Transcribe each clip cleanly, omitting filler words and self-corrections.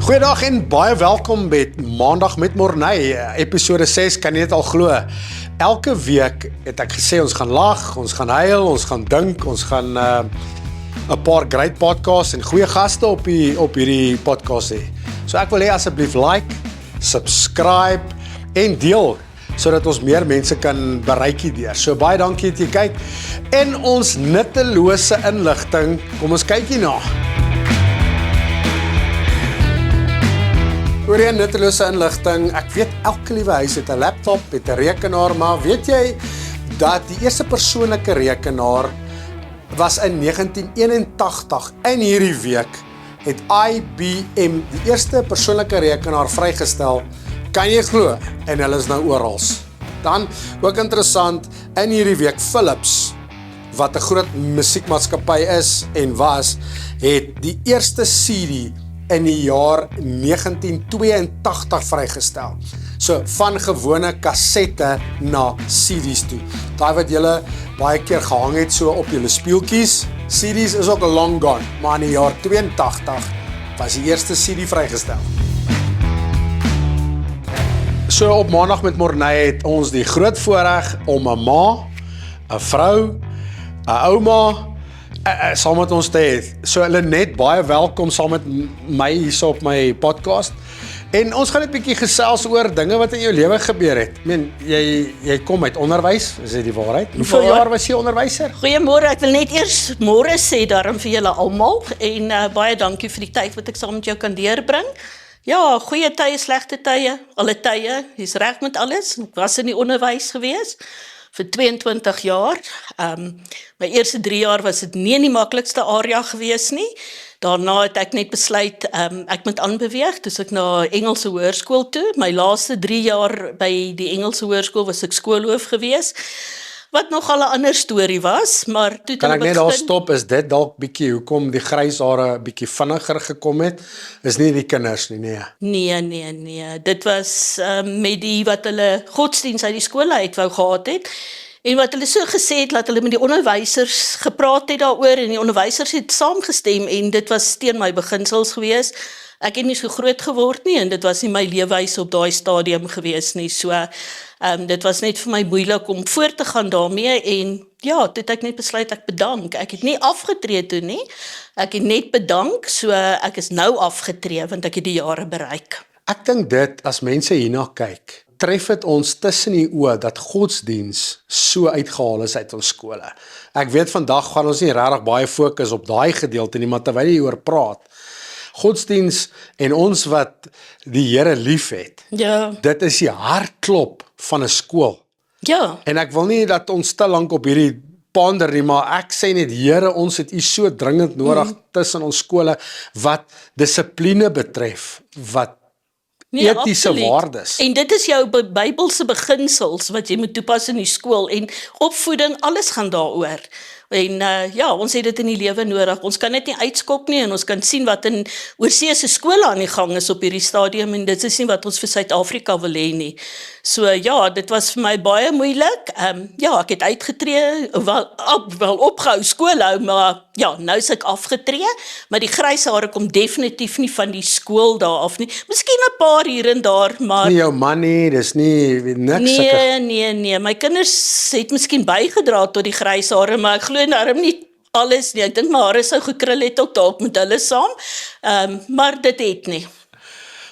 Goeiedag en baie welkom met Maandag met Morney, episode 6, kan jy dit al glo. Elke week het ek gesê ons gaan lag, ons gaan huil, ons gaan dink, ons gaan 'n paar great podcasts en goeie gaste op hierdie podcast hê. So ek wil hê asseblief like, subscribe en deel, sodat ons meer mense kan bereik hierdeur. So baie dankie dat jy kyk. En ons nuttelose inligting, kom ons kyk hierna. Oor die nuttelose inligting, ek weet elke liewe huis het 'n laptop, het 'n rekenaar, maar weet jy dat die eerste persoonlike rekenaar was in 1981. In hierdie week het IBM die eerste persoonlike rekenaar vrygestel. Kan jy glo? En hulle is nou oral. Dan, ook interessant, in hierdie week Philips, wat 'n groot musiekmaatskappy is en was, het die eerste CD in die jaar 1982 vrygestel. So, van gewone kassette na CD's toe. Daai wat julle baie keer gehang het so op julle speeltjies. CD's is ook long gone, maar in die jaar 82 was die eerste CD vrygestel. So, op Maandag met Morney het ons die groot voorreg om 'n ma, 'n vrou, 'n ouma, saam met ons te hê. So hulle net baie welkom saam met my hierso op my podcast. En ons gaan net 'n bietjie gesels oor dinge wat in jou lewe gebeur het. Ek meen, jy kom uit onderwys, is dit die waarheid? Hoeveel jaar was jy onderwyser? Goeiemôre, ek wil net eers môre sê daarom vir julle almal en baie dankie vir die tyd wat ek saam met jou kan deurbring. Ja, goeie tye, slegte tye, alle tye, jy's reg met alles. Ek was in die onderwys gewees vir 22 jaar. My eerste 3 jaar was dit nie in die maklikste area gewees nie. Daarna het ek net besluit, ek moet aanbeweeg, dus ek na Engelse hoërskool toe. My laaste 3 jaar by die Engelse hoërskool was ek skoolhoof gewees, wat nogal 'n ander storie was, maar toe kan ek net daar stop, is dit dalk bietjie hoekom die grys hare bietjie vinniger gekom het? Is nie die kinders nie, nee. Nee. Dit was met die wat hulle godsdiens uit die skole uit wou gehad het. En wat hulle so gesê het, dat hulle met die onderwysers gepraat het daaroor en die onderwysers het saamgestem en dit was teen my beginsels gewees. Ek het nie so groot geword nie en dit was nie my leefwyse op daai stadium gewees nie. So dit was net vir my moeilik om voort te gaan daarmee en ja, toe het ek net besluit ek bedank. Ek het nie afgetree toe nie. Ek het net bedank, so ek is nou afgetree want ek het die jare bereik. Ek dink dit, as mense hierna kyk, tref dit ons tussen die oë dat godsdiens so uitgehaal is uit ons skole. Ek weet vandag gaan ons nie regtig baie fokus op daai gedeelte nie, maar terwyl jy oor praat, godsdiens en ons wat die Here liefhet, dit is die hartklop van 'n skool. Ja. En ek wil nie dat ons te lank op hierdie ponder nie, maar ek sê net, Here, ons het U so dringend nodig tussen ons skole, wat dissipline betref, wat etiese waardes. En dit is jou Bybelse beginsels wat jy moet toepas in die skool en opvoeding, alles gaan daaroor. En ons het dit in die lewe nodig. Ons kan dit nie uitskop nie en ons kan sien wat in oorseese skole aan die gang is op hierdie stadium en dit is nie wat ons vir Suid-Afrika wil hê nie. So dit was vir my baie moeilik. Ek het uitgetree, wel opgehou skool hou, maar nou is ek afgetree, maar die grys hare kom definitief nie van die skool daar af nie. Miskien 'n paar hier en daar, maar nie jou man nie, dis nie niks sulke. Nee, my kinders het miskien bygedra tot die grys hare, maar ek glo daarom nie alles nie. Ek dink my hare sou gekrul het ook dalk met hulle saam, maar dit het nie.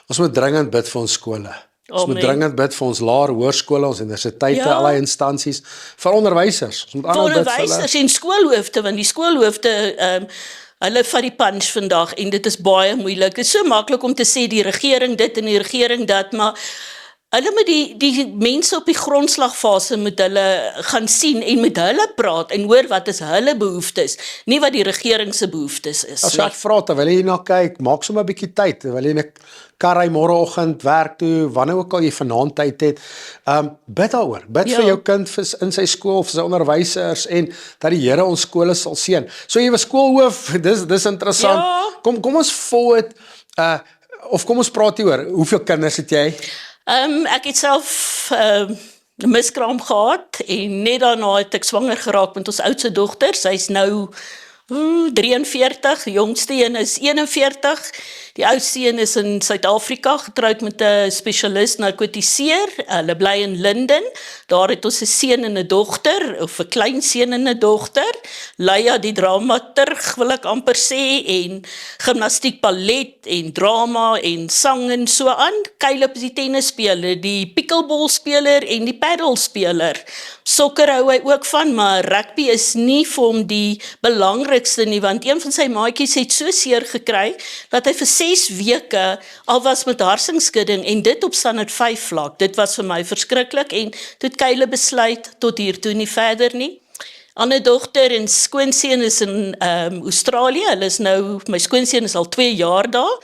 Ons moet dringend bid vir ons skole. Ons moet dringend bid vir ons laer hoërskole, ons universiteite, allerlei instansies, vir onderwysers. Ons moet aanhou bid vir onderwysers en skoolhoofde, want die skoolhoofde hulle vat die punch vandag en dit is baie moeilik. Dit is so maklik om te sê die regering dit en die regering dat, maar hulle moet die mense op die grondslagfase moet hulle gaan sien en met hulle praat en hoor wat is hulle behoeftes, nie wat die regering se behoeftes is. As ek vra, terwyl jy hierna kyk, maak sommer 'n bietjie tyd, terwyl jy 'n kar ry môreoggend werk toe, wanneer ook al jy vanaand tyd het, bid daaroor, bid vir jou kind in sy skool, vir sy onderwysers en dat die Here ons skole sal seën. So jy was skoolhoof, dis interessant. Kom ons forward, of kom ons praat hieroor, hoeveel kinders het jy? Ek het self 'n miskraam gehad en net daarna het ek swanger geraak met ons oudste dogter. Sy's nou 43, die jongste een is 41, die oudste een is in Suid-Afrika, getroud met 'n spesialist narkotiseer, hulle bly in Linden, daar het ons 'n seun en 'n dogter, of 'n klein seun en 'n dogter, Leia die dramaturg wil ek amper sê, en gimnastiek, ballet, en drama, en sang en so aan, Caleb is die tennisspeler, die pickleballspeler en die paddlespeler, sokker hou hy ook van, maar rugby is nie vir hom die belangrikste nie, want een van sy maatjies het so seer gekry, dat hy vir 6 weke al was met harsingskudding, en dit op standaard 5 vlak, dit was vir my verskriklik, en toe het Caleb besluit, tot hiertoe nie verder nie. Ander dogter en skoonseun is in Australië, hulle is nou, my skoonseun is al 2 jaar daar,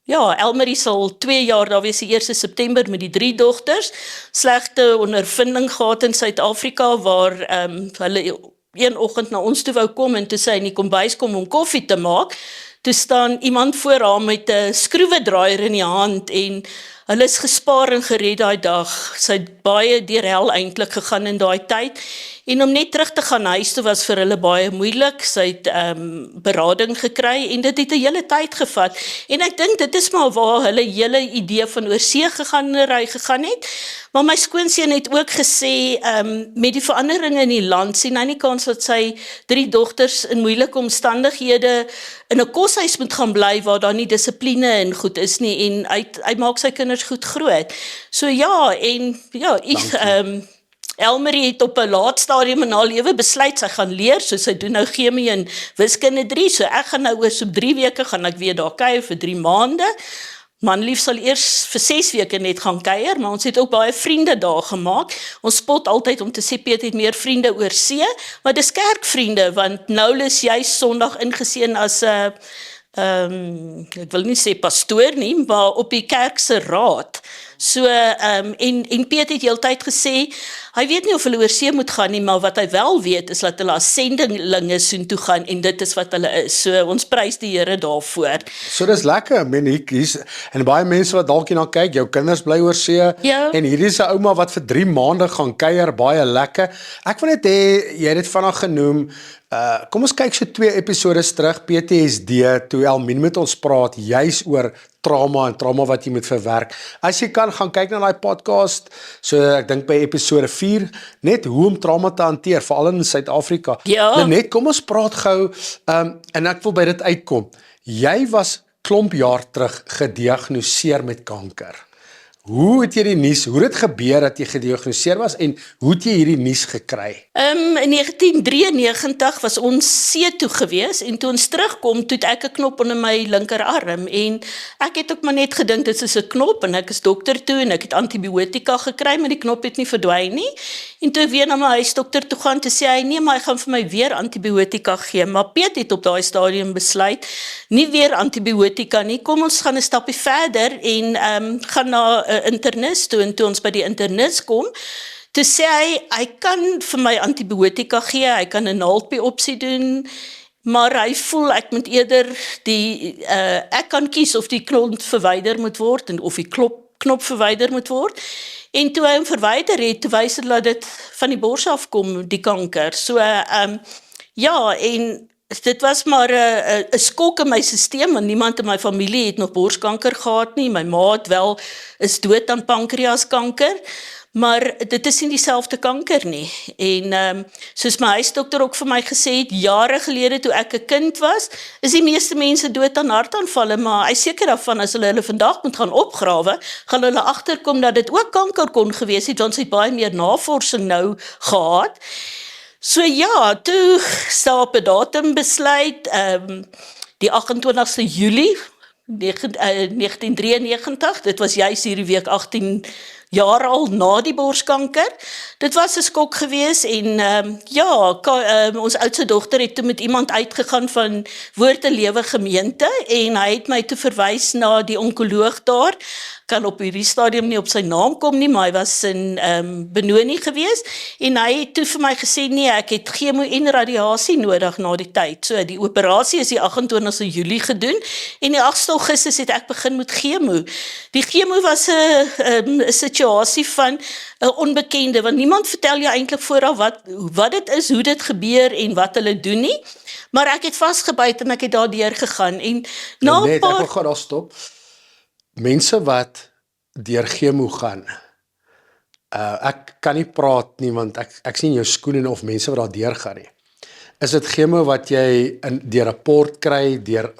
ja, Elmarie sal 2 jaar daar wees, die 1 September met die 3 dogters, slegte ondervinding gehad in Suid-Afrika, waar hulle een oggend na ons toe wou kom, en toe sy in die kombuis kom om koffie te maak, toe staan iemand voor haar met 'n skroewedraaier in die hand, en hulle is gespaar en gered daai dag, sy het baie deur hel eintlik gegaan in daai tyd, en om net terug te gaan huis toe was vir hulle baie moeilik, sy het berading gekry, en dit het 'n hele tyd gevat, en ek dink dit is maar waar hulle hele idee van oorsee gegaan het, maar my skoonseun het ook gesê, met die veranderinge in die land, sien hy nie kans dat sy 3 dogters in moeilike omstandighede in 'n koshuis moet gaan bly, waar daar nie dissipline en goed is nie, en hy maak sy kinders goed groot. So ja, en ja, Elmarie het op 'n laat stadium in haar lewe besluit, sy gaan leer, so sy doen nou chemie en wiskunde 3, so ek gaan nou oor so 3 weke, gaan ek weer daar kuier vir 3 maande, manlief sal eers vir 6 weke net gaan kuier, maar ons het ook baie vriende daar gemaak, ons spot altyd om te sê, Piet het meer vriende oor see, maar dis kerkvriende, want Noulus juist Sondag ingeseën as ek wil nie sê pastoor nie, maar op die kerkse raad. So, en Piet het heeltyd gesê, hy weet nie of hulle oor see moet gaan nie, maar wat hy wel weet, is dat hulle as sendinglinge soontoe gaan, en dit is wat hulle is. So, ons prys die Here daarvoor. So, dis lekker, ek meen, en baie mense wat dalk hierna kyk, jou kinders bly oor see, ja. En hierdie is 'n ouma wat vir 3 maande gaan kuier, baie lekker. Ek wil net hê, jy het dit vanaand genoem, kom ons kyk so 2 episodes terug, PTSD, toe Elmien met ons praat, juis oor trauma en trauma wat jy moet verwerk. As jy kan, gaan kyk na daai podcast, so ek dink by episode 4, net hoe om trauma te hanteer, veral in Suid-Afrika. Ja. Net, kom ons praat gou, en ek wil by dit uitkom. Jy was klomp jaar terug gediagnoseer met kanker. Hoe het jy die nuus, hoe het dit gebeur dat jy gediagnoseer was, en hoe het jy hierdie nuus gekry? In 1993 was ons see toe gewees, en toe ons terugkom, toe het ek 'n knop onder my linkerarm, en ek het ook maar net gedink, dit is 'n knop, en ek is dokter toe, en ek het antibiotika gekry, maar die knop het nie verdwyn nie, en toe weer na my huisdokter toe gaan, te sê hy, nee, maar hy gaan vir my weer antibiotika gee, maar Piet het op daai stadium besluit, nie weer antibiotika nie, kom ons gaan 'n stapie verder, en gaan na internis toe, en toe ons by die internis kom, toe sê hy kan vir my antibiotika gee, hy kan 'n naaldbiopsie doen, maar hy voel ek moet eerder ek kan kies of die knop verwyder moet word, en of die knop verwyder moet word, en toe hy hom verwyder het, toe wys dit dat dit van die bors afkom, die kanker, so ja, en dit was maar 'n skok in my sisteem, want niemand in my familie het nog borskanker gehad nie, my ma het wel, is dood aan pankreaskanker, maar dit is nie dieselfde kanker nie, en soos my huisdokter ook vir my gesê het, jare gelede toe ek 'n kind was, is die meeste mense dood aan hartaanvalle, maar hy is seker daarvan, as hulle vandag moet gaan opgrawe, gaan hulle agterkom dat dit ook kanker kon gewees het, want sy het baie meer navorsing nou gehad. So ja, toe staan op 'n datum besluit, die 28ste Julie 1993, dit was juist hierdie week 18 jaar al na die borskanker. Dit was 'n skok gewees, en ons oudste dogter het toe met iemand uitgegaan van Woord en Lewe gemeente, en hy het my toe verwys na die onkoloog daar. Ek kan op hierdie stadium nie op sy naam kom nie, maar hy was in Benoni gewees, en hy het toe vir my gesê, nee, ek het chemo en radiasie nodig na die tyd. So, die operasie is die 28 Julie gedoen, en die 8 Augustus het ek begin met chemo. Die chemo was 'n situasie van 'n onbekende, want niemand vertel jou eintlik vooraf wat dit is, hoe dit gebeur en wat hulle doen nie. Maar ek het vasgebyt en ek het daardeur gegaan. En na 'n Net, paar ek wil gou daar stop. Mense wat deur chemo gaan, ek kan nie praat nie, want ek sien jou skoene of mense wat daar deur gaan nie. Is dit chemo wat jy deur 'n port kry, deur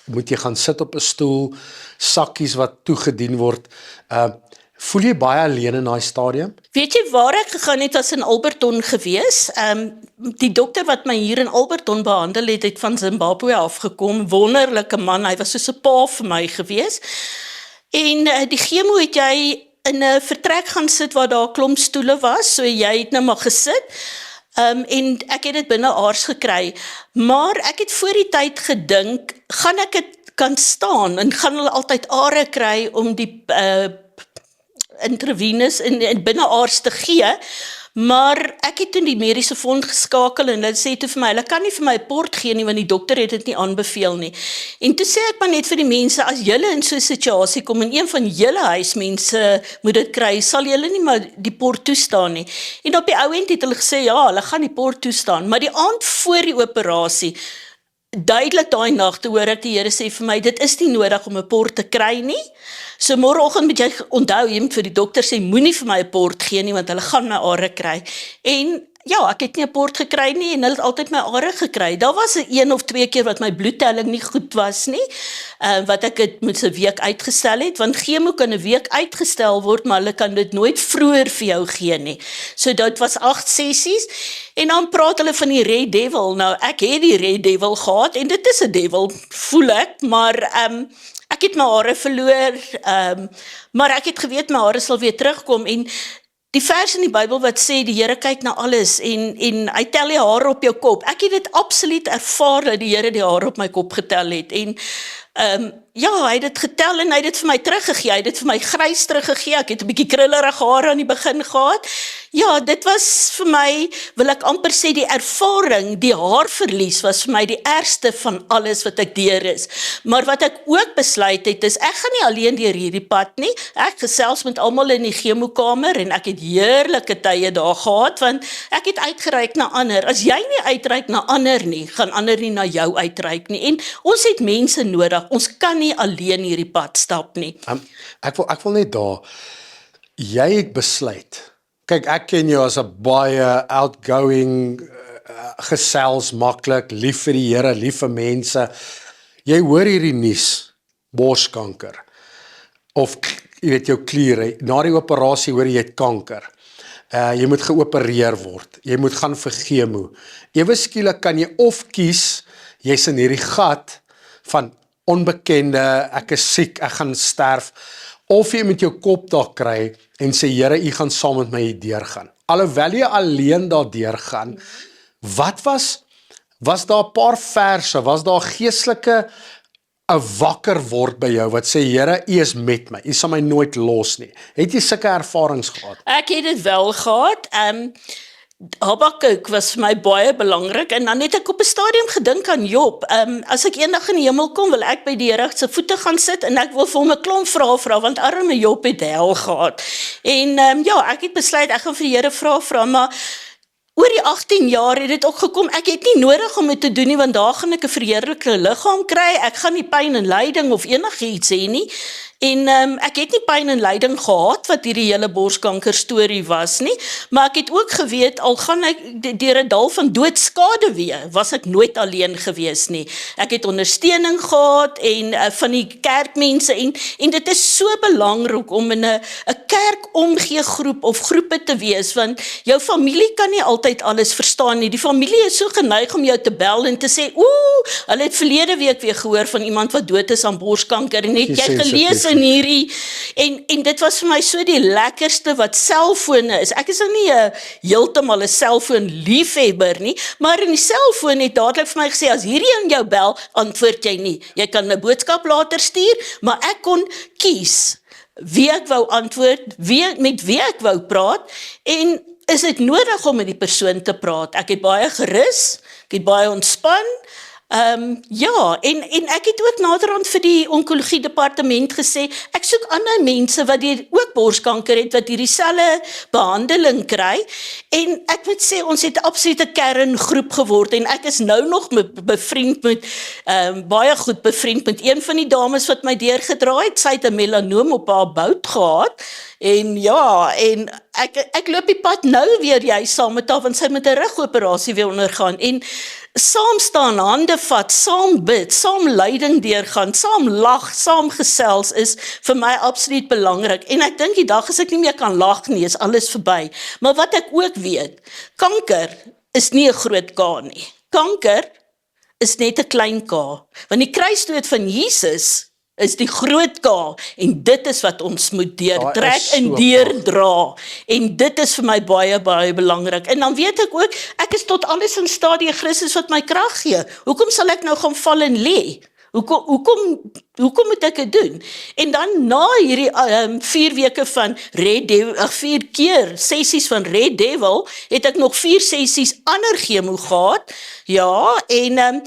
moet jy gaan sit op 'n stoel, sakkies wat toegedien word, voel jy baie alleen in daai stadium? Weet jy waar ek gegaan het, was in Alberton gewees. Die dokter wat my hier in Alberton behandel het van Zimbabwe afgekom, wonderlike man, hy was soos 'n pa vir my gewees. En die chemo het jy in 'n vertrek gaan sit waar daar 'n klomp stoele was, so jy het nou maar gesit. En ek het dit binne aars gekry, maar ek het voor die tyd gedink, gaan ek dit kan staan, en gaan hulle altyd are kry om die intravenous en binne aars te gee, maar ek het toen die mediese fonds geskakel en hulle sê toe vir my, hulle kan nie vir my 'n port gee nie, want die dokter het dit nie aanbeveel nie. En toe sê ek maar net vir die mense, as julle in so 'n situasie kom en een van julle huismense moet dit kry, sal julle nie maar die port toestaan nie. En op die ou end het hulle gesê, ja, hulle gaan die port toestaan, maar die aand voor die operasie, duidelik daai nag te hoor ek die Here sê vir my, dit is nie nodig om 'n port te kry nie. So môreoggend moet jy onthou, jy moet vir die dokter sê, moenie vir my 'n port gee nie, want hulle gaan my are kry. En ja, ek het nie 'n port gekry nie, en hulle het altyd my are gekry. Daar was 1 of 2 keer wat my bloedtelling nie goed was nie, wat ek het met 'n week uitgestel het, want chemo kan 'n week uitgestel word, maar hulle kan dit nooit vroeër vir jou gee nie. So dit was 8 sessies, en dan praat hulle van die Red Devil. Nou, ek het die Red Devil gehad, en dit is 'n devil, voel ek, maar ek het my hare verloor, maar ek het geweet my hare sal weer terugkom, en die vers in die Bybel wat sê, die Here kyk na alles, en hy tel die hare op jou kop. Ek het dit absoluut ervaar, dat die Here die hare op my kop getel het, en ja, hy het dit getel, en hy het dit vir my teruggegee, hy het dit vir my grys teruggegee, ek het 'n bietjie krullerige hare aan die begin gehad. Ja, dit was vir my, wil ek amper sê, die ervaring, die haarverlies was vir my die ergste van alles wat ek deur is. Maar wat ek ook besluit het, is ek gaan nie alleen deur hierdie pad nie, ek gesels met almal in die chemokamer, en ek het heerlike tye daar gehad, want ek het uitgereik na ander. As jy nie uitreik na ander nie, gaan ander nie na jou uitreik nie, en ons het mense nodig, ons kan nie alleen hierdie pad stap nie. Ek wil net daar, jy het besluit, kyk, ek ken jou as 'n baie outgoing, gesels maklik, lief vir die Here, lief vir mense. Jy hoor hierdie nuus, borskanker, of jy weet jou kliere, na die operasie hoor jy het kanker. Jy moet geopereer word, jy moet gaan vir chemo. Ewe skielik kan jy of kies, jy's in hierdie gat van onbekende, ek is siek, ek gaan sterf, of jy met jou kop daar kry en sê, Here, U gaan saam met my hier deurgaan. Alhoewel jy alleen daar deurgaan, wat was daar 'n paar verse, was daar geestelike 'n wakker word by jou, wat sê, Here, U is met my, U sal my nooit los nie. Het jy sulke ervarings gehad? Ek het dit wel gehad, Habakuk was vir my baie belangrik, en dan het ek op 'n stadium gedink aan Job. As ek eendag in die hemel kom, wil ek by die Here se voete gaan sit, en ek wil vir hom 'n klomp vrae vra, want arme Job het hel gehad. En ja, ek het besluit, ek gaan vir die Here vra, maar oor die 18 jaar het dit ook gekom, ek het nie nodig om dit te doen nie, want daar gaan ek 'n verheerlike liggaam kry, ek gaan nie pyn en lyding of enigiets hê nie, en ek het nie pyn en lyding gehad, wat hierdie hele borskanker storie was nie, maar ek het ook geweet, al gaan ek deur 'n dal van doodskade weer, was ek nooit alleen gewees nie. Ek het ondersteuning gehad, en van die kerkmense, en dit is so belangrik om in 'n kerk omgeegroep of groepe te wees, want jou familie kan nie altyd alles verstaan nie. Die familie is so geneig om jou te bel en te sê, hulle het verlede week weer gehoor van iemand wat dood is aan borskanker, en het jy gelees in hierdie, en dit was vir my so die lekkerste wat selfone is. Ek is nou nie heeltemal 'n selfoon liefhebber nie, maar in die selfoon het dadelik vir my gesê, as hierdie aan jou bel, antwoord jy nie. Jy kan 'n boodskap later stuur, maar ek kon kies. wie ek wou antwoord, met wie ek wou praat, en is dit nodig om met die persoon te praat? Ek het baie gerus, ek het baie ontspan, ja, en ek het ook naderhand vir die onkologie departement gesê, ek soek ander mense wat ook borskanker het, wat hierdie selfe behandeling kry, en ek moet sê, ons het 'n absolute kerngroep geword, en ek is nou nog bevriend met, baie goed bevriend met een van die dames wat my deurgedra het, sy het 'n melanoom op haar bout gehad, en ja, en ek loop die pad nou weer juist saam met haar, want sy moet 'n rugoperasie weer ondergaan, en saam staan, hande vat, saam bid, saam lyding deurgaan, saam lag, saam gesels is vir my absoluut belangrik. En ek dink die dag as ek nie meer kan lag nie, is alles verby. Maar wat ek ook weet, kanker is nie 'n groot K nie. Kanker is net 'n klein K. Want die kruisdood van Jesus is die groot K, en dit is wat ons moet deurtrek en deurdra, en dit is vir my baie, baie belangrik, en dan weet ek ook, ek is tot alles in staat deur Christus wat my krag gee, hoekom sal ek nou gaan val en lê? Hoekom moet ek dit doen? En dan na hierdie 4 weke van Red Devil, 4 keer sessies van Red Devil, het ek nog 4 sessies ander chemo gehad, ja, en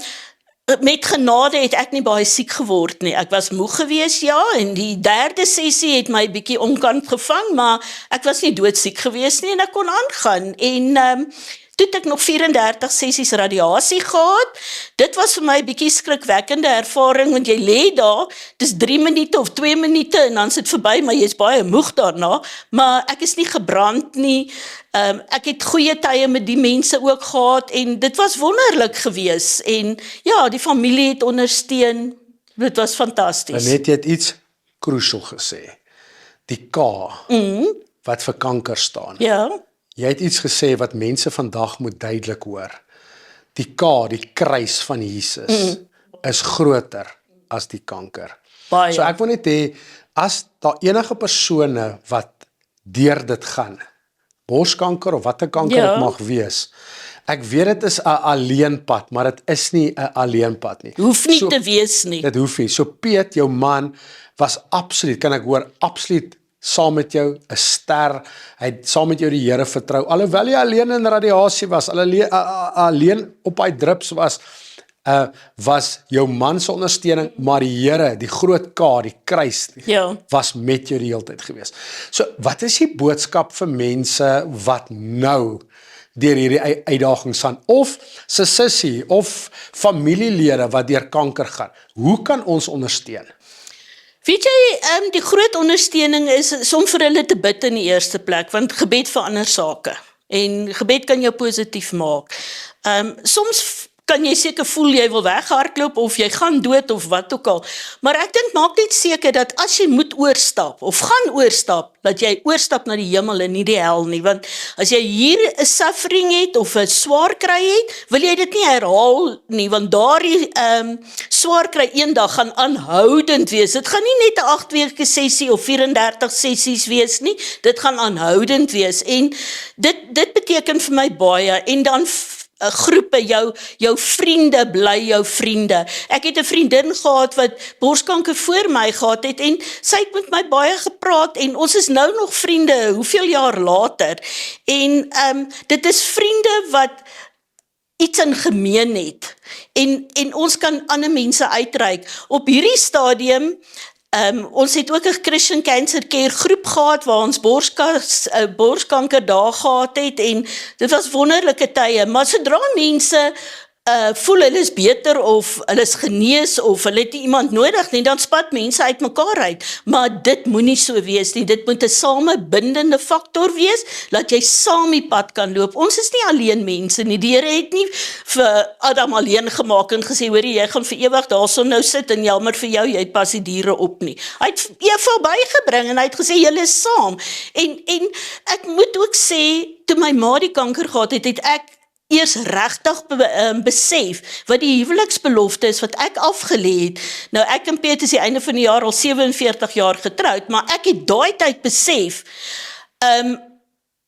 met genade het ek nie baie siek geword nie. Ek was moeg gewees, ja, en die 3de sessie het my bietjie omkant gevang, maar ek was nie doodsiek gewees nie, en ek kon aangaan, en toe het ek nog 34 sessies radiasie gehad. Dit was vir my 'n bietjie skrikwekkende ervaring, want jy lê daar, dis 3 minute of 2 minute, en dan is dit verby, maar jy is baie moeg daarna, maar ek is nie gebrand nie, ek het goeie tye met die mense ook gehad, en dit was wonderlik gewees, en ja, die familie het ondersteun, dit was fantasties. Net jy het iets crucial gesê, die K, wat vir kanker staan. Ja. Jy het iets gesê wat mense vandag moet duidelik hoor. Die K, die kruis van Jesus, is groter as die kanker. Baie. So ek wil net hê, as daar enige persone wat deur dit gaan, borskanker of wat 'n kanker dit mag wees, ek weet dit is 'n alleenpad, maar dit is nie 'n alleenpad nie. Hoef nie te wees nie. Dit hoef nie. So Piet, jou man, was absoluut, kan ek hoor, absoluut saam met jou, 'n ster, hy het saam met jou die Here vertrou, alhoewel jy alleen in radiasie was, alleen op hy drips was jou man se ondersteuning, maar die Here, die groot K, die kruis, was met jou die hele tyd gewees. So, wat is die boodskap vir mense wat nou deur hierdie uitdagings gaan, of sy sussie, of familielede wat deur kanker gaan? Hoe kan ons ondersteun? Weet jy, die groot ondersteuning is om vir hulle te bid in die eerste plek, want gebed verander sake, en gebed kan jou positief maak. Soms kan jy seker voel jy wil weghardloop, of jy gaan dood, of wat ook al, maar ek dink maak net seker dat as jy moet oorstap, of gaan oorstap, dat jy oorstap na die hemel en nie die hel nie, want as jy hier 'n suffering het, of 'n swaar kry het, wil jy dit nie herhaal nie, want daardie swaar kry eendag gaan aanhoudend wees, dit gaan nie net 'n 8 weke sessie, of 34 sessies wees nie, dit gaan aanhoudend wees, en dit beteken vir my baie, en dan groepe, jou vriende bly jou vriende. Ek het 'n vriendin gehad wat borskanker voor my gehad het, en sy het met my baie gepraat, en ons is nou nog vriende, hoeveel jaar later, en dit is vriende wat iets in gemeen het, en ons kan ander mense uitreik. Op hierdie stadium, ons het ook 'n Christian Cancer Care groep gehad, waar ons borskanker daar gehad het, en dit was wonderlike tye, maar sodra mense voel hulle is beter, of hulle is genees, of hulle het nie iemand nodig nie, dan spat mense uit mekaar uit, maar dit moenie so wees nie, dit moet 'n samebindende faktor wees, dat jy saam die pad kan loop. Ons is nie alleen mense nie, die Here het nie vir Adam alleen gemaak en gesê, hoorie, jy gaan vir ewig daarso nou sit, en jammer vir jou, jy pas die diere op nie. Hy het Eva bygebring, en hy het gesê, julle is saam, en ek moet ook sê, toe my ma die kanker gehad het, het ek eers regtig besef wat die huweliksbelofte is wat ek afgelê het. Nou ek en Piet is die einde van die jaar al 47 jaar getroud, maar ek het daai tyd besef,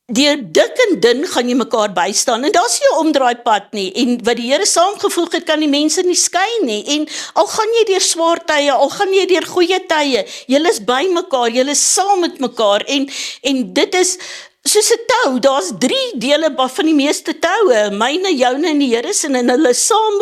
deur dik en dun gaan jy mekaar bystaan en daar's nie 'n omdraaipad nie en wat die Here saamgevoeg het kan die mense nie skei nie en al gaan jy deur swaar tye, al gaan jy deur goeie tye, julle is by mekaar, julle is saam met mekaar en dit is soos 'n tou, daar's 3 dele van die meeste toue, myne, joune en die Here se en hulle is saam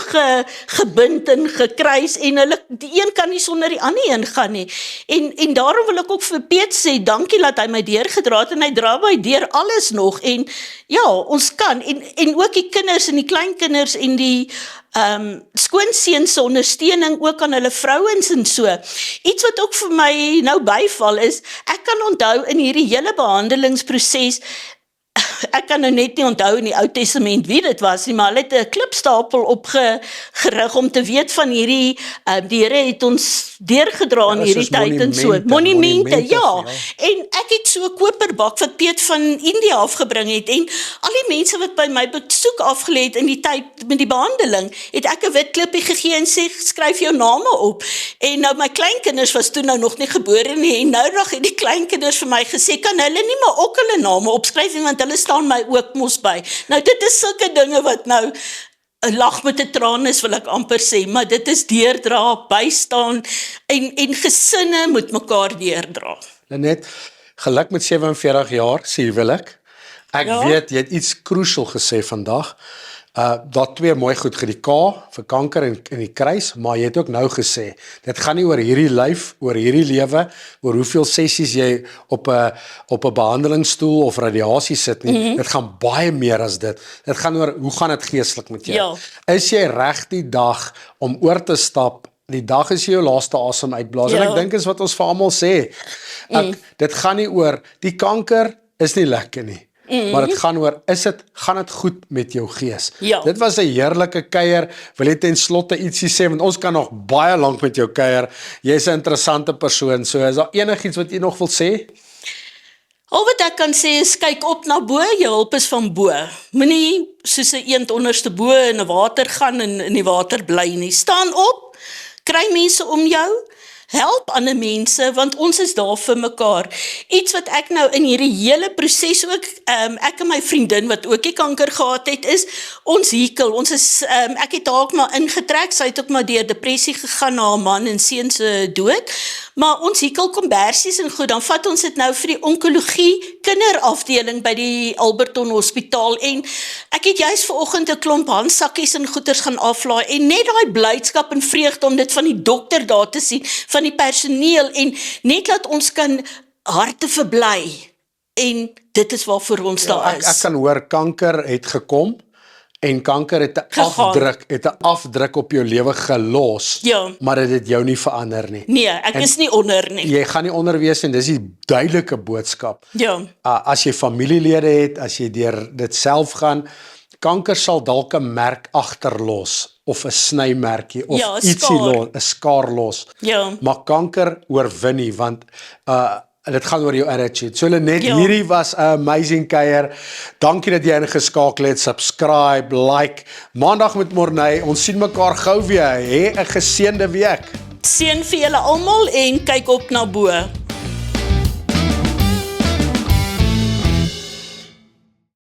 gebind en gekruis en die een kan nie sonder die ander een gaan nie. En daarom wil ek ook vir Piet sê, dankie dat hy my deurgedra het en hy dra my deur alles nog en ja, ons kan en ook die kinders en die kleinkinders en die skoonseuns se ondersteuning ook aan hulle vrouens en so. Iets wat ook vir my nou byval is, ek kan onthou in hierdie hele behandelingsproses, ek kan nou net nie onthou in die Ou Testament wie dit was nie, maar hulle het 'n klipstapel opgerig om te weet van hierdie, die Here het ons deurgedra in hierdie tyd en so. Monumente, ja. En ek het so 'n koperbak wat Piet van India afgebring het en al die mense wat by my besoek afgelê het in die tyd met die behandeling, het ek 'n wit klippie gegee en sê, skryf jou name op. En nou my kleinkinders was toe nou nog nie gebore nie en nou nog het die kleinkinders vir my gesê, kan hulle nie maar ook hulle name opskryf nie, want hulle staan my ook mos by. Nou dit is sulke dinge wat nou 'n lag met 'n traan is, wil ek amper sê, maar dit is deurdra, bystaan en gesinne moet mekaar deurdra. Lenet, geluk met 47 jaar, sê huwelik. Ek weet, jy het iets crucial gesê vandag. Daar 2 mooi goed, die K vir kanker en die kruis, maar jy het ook nou gesê, dit gaan nie oor hierdie lyf, oor hierdie lewe, oor hoeveel sessies jy op 'n behandelingsstoel of radiasie sit nie. Dit gaan baie meer as dit. Dit gaan oor, hoe gaan dit geestelik met jou? Ja. Is jy reg die dag om oor te stap? Die dag is jou laaste asem uitblaas. En ek dink is wat ons vir almal sê. Dit gaan nie oor, die kanker is nie lekker nie. Maar dit gaan oor, gaan dit goed met jou gees? Ja. Dit was 'n heerlike kuier. Wil jy ten slotte ietsie sê, want ons kan nog baie lank met jou kuier. Jy's 'n interessante persoon. So is daar enigiets wat jy nog wil sê? Al wat ek kan sê is, kyk op na bo, jou hulp is van bo. Moenie soos 'n eend onderste bo in 'n water gaan en in die water bly nie. Staan op, kry mense om jou, help ander mense, want ons is daar vir mekaar. Iets wat ek nou in hierdie hele proses ook, ek en my vriendin wat ook die kanker gehad het, is ons hekel. Ons is, ek het haar ook maar ingetrek, sy het ook maar deur depressie gegaan na haar man en seun se dood, maar ons hekel kombersies en goed, dan vat ons dit nou vir die onkologie kinderafdeling by die Alberton Hospitaal en ek het juist vanoggend 'n klomp handsakkies en goeders gaan aflaai en net daai blydskap en vreugde om dit van die dokter daar te sien, van die personeel en net laat ons kan harte verbly en dit is waarvoor ons daar is. Ek kan hoor, kanker het gekom en kanker het 'n afdruk op jou lewe gelos, maar dit het jou nie verander nie. Nee, ek is nie onder nie. Jy gaan nie onder wees en dis die duidelike boodskap. Ja. As jy familielede het, as jy deur dit self gaan, kanker sal dalk 'n merk agterlos of 'n snymerkie of ietsie los, 'n skaar los. Ja. Maar kanker oorwin nie, want dit gaan oor jou attitude. So Lenet, hierdie was 'n amazing kuier. Dankie dat jy ingeskakel het. Subscribe, like. Maandag met Morney. Ons sien mekaar gou weer. Hê 'n geseënde week. Seën vir julle almal en kyk op na bo.